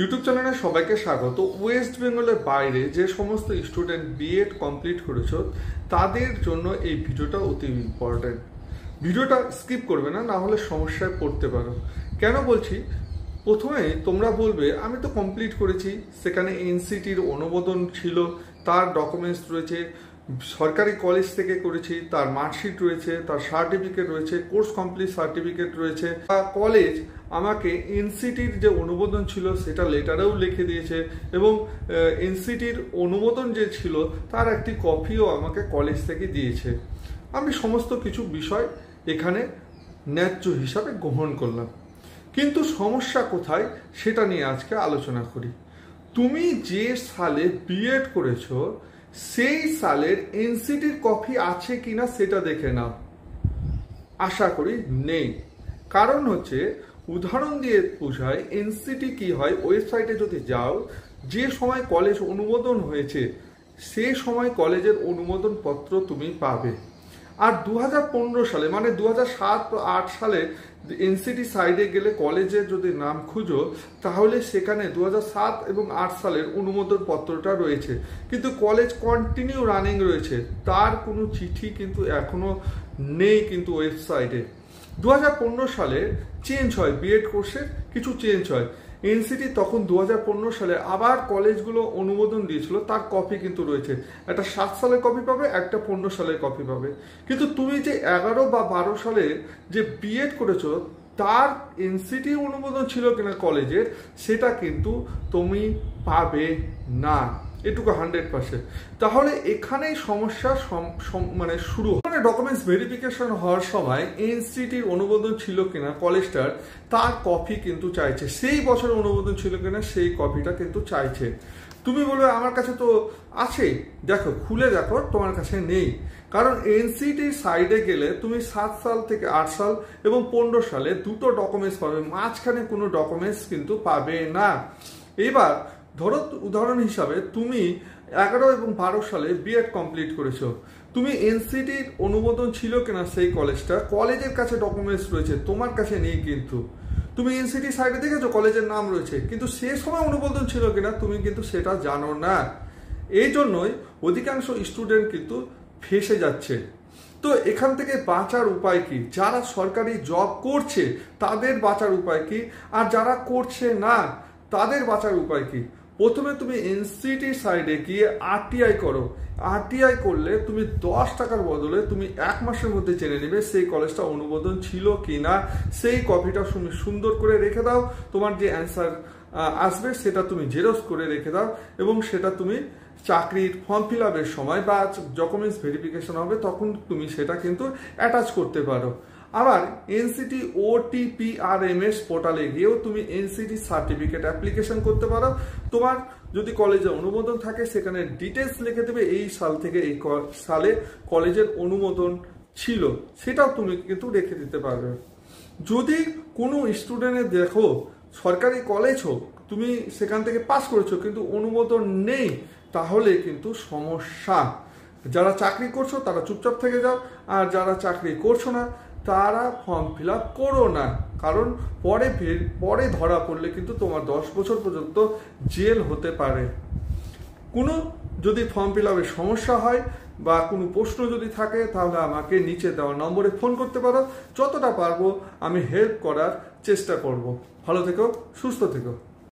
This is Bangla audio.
ইউটিউব চ্যানেলে সবাইকে স্বাগত। ওয়েস্ট বেঙ্গলের বাইরে যে সমস্ত স্টুডেন্ট বিএড কমপ্লিট করেছো তাদের জন্য এই ভিডিওটা অতি ইম্পর্টেন্ট। ভিডিওটা স্কিপ করবে না, না হলে সমস্যায় পড়তে পারো। কেন বলছি, প্রথমে তোমরা বলবে আমি তো কমপ্লিট করেছি, সেখানে এনসিটির অনুমোদন ছিল, তার ডকুমেন্টস রয়েছে, সরকারি কলেজ থেকে করেছি, তার মার্কশিট রয়েছে, তার সার্টিফিকেট রয়েছে, কোর্স কমপ্লিট সার্টিফিকেট রয়েছে। কলেজ আমাকে এনসিটির যে অনুমোদন ছিল সেটা লেটারেও লিখে দিয়েছে এবং এনসিটির অনুমোদন যে ছিল তার একটি কপিও আমাকে কলেজ থেকে দিয়েছে। আমি সমস্ত কিছু বিষয় এখানে ন্যায্য হিসাবে গ্রহণ করলাম, কিন্তু সমস্যা কোথায় সেটা নিয়ে আজকে আলোচনা করি। তুমি যে সালে বিএড করেছো সেই সালের এনসিটির কপি আছে কিনা সেটা দেখে নাও। আশা করি নেই। কারণ হচ্ছে, উদাহরণ দিয়ে বোঝায় এনসিটি কি হয়, ওয়েবসাইটে যদি যাও, যে সময় কলেজ অনুমোদন হয়েছে সে সময় কলেজের অনুমোদন পত্র তুমি পাবে। আর 2015 সালে মানে 2007-8 সালে এনসিটি সাইডে গেলে কলেজের যদি নাম খুঁজো তাহলে সেখানে 2007 এবং 8 সালের অনুমোদন পত্রটা রয়েছে, কিন্তু কলেজ কন্টিনিউ রানিং রয়েছে, তার কোনো চিঠি কিন্তু এখনো নেই কিন্তু ওয়েবসাইটে। 2015 সালে চেঞ্জ হয়, বিএড কোর্সের কিছু চেঞ্জ হয়। এনসিটি তখন 2015 সালে আবার কলেজগুলো অনুমোদন দিয়েছিল, তার কপি কিন্তু রয়েছে। একটা 7 সালের কপি পাবে, একটা 15 সালের কপি পাবে। কিন্তু তুমি যে 11 বা 12 সালে যে বিএড করেছো তার এনসিটি অনুমোদন ছিল কিনা কলেজের সেটা কিন্তু তুমি পাবে না, এটুকু 100%। তাহলে এখানেই সমস্যা মানে শুরু মানে ডকুমেন্টস ভেরিফিকেশন হওয়ার সময় এনসিটির অনুমোদন ছিল কিনা কলেজটার তার কপি কিন্তু চাইছে, সেই বছর অনুমোদন ছিল কিনা সেই কপিটা কিন্তু চাইছে। তুমি বলবে আমার কাছে তো আছে, দেখো খুলে দেখো, তোমার কাছে নেই। কারণ এনসিটির সাইডে গেলে তুমি 7 সাল থেকে 8 সাল এবং 15 সালে দুটো ডকুমেন্টস পাবে, মাঝখানে কোনো ডকুমেন্টস কিন্তু পাবে না। এবার ধরো উদাহরণ হিসাবে তুমি 11 এবং 12 সালে বিএড কমপ্লিট করেছো, তুমি এনসিটির অনুমোদন ছিল কিনা সেই কলেজটা, কলেজের কাছে ডকুমেন্টস রয়েছে, তোমার কাছে নেই। কিন্তু তুমি এনসিটি সাইডে দেখেছো কলেজের নাম রয়েছে, কিন্তু সে সময় অনুমোদন ছিল কিনা তুমি কিন্তু সেটা জানো না। এই জন্যই অধিকাংশ স্টুডেন্ট কিন্তু ফেঁসে যাচ্ছে। তো এখান থেকে বাঁচার উপায় কি? যারা সরকারি জব করছে তাদের বাঁচার উপায় কি, আর যারা করছে না তাদের বাঁচার উপায় কি? প্রথমে তুমি এনসিটি সাইডে গিয়ে আরটিআই করো। আরটিআই করলে তুমি 10 টাকার বদলে তুমি 1 মাসের মধ্যে জেনে নেবে সেই কলেজটা অনুমোদন ছিল কিনা। সেই কপিটা তুমি সুন্দর করে রেখে দাও, তোমার যে অ্যান্সার আসবে সেটা তুমি জেরক্স করে রেখে দাও এবং সেটা তুমি চাকরির ফর্ম ফিল আপের সময় বা ডকুমেন্টস ভেরিফিকেশন হবে তখন তুমি সেটা কিন্তু অ্যাটাচ করতে পারো। আবার এনসিটি OTPRMS পোর্টালে গিয়েও তুমি এনসিটি সার্টিফিকেট অ্যাপ্লিকেশন করতে পারো। তোমার যদি কলেজে অনুমোদন থাকে সেখানে ডিটেলস লিখে দেবে এই সাল থেকে এই সালে কলেজের অনুমোদন ছিল, সেটাও তুমি কিন্তু রেখে দিতে পারবে। যদি কোনো স্টুডেন্টের দেখো সরকারি কলেজ হোক, তুমি সেখান থেকে পাস করেছো কিন্তু অনুমোদন নেই, তাহলে কিন্তু সমস্যা। যারা চাকরি করছো তারা চুপচাপ থেকে যাও, আর যারা চাকরি করছো না তারা ফর্ম ফিল আপ করো না। কারণ পরে ধরা পড়লে কিন্তু তোমার 10 বছর পর্যন্ত জেল হতে পারে। কোনো যদি ফর্ম ফিল আপের সমস্যা হয় বা কোনো প্রশ্ন যদি থাকে তাহলে আমাকে নিচে দেওয়া নম্বরে ফোন করতে পারো, যতটা পারবো আমি হেল্প করার চেষ্টা করব। ভালো থেকো, সুস্থ থেকো।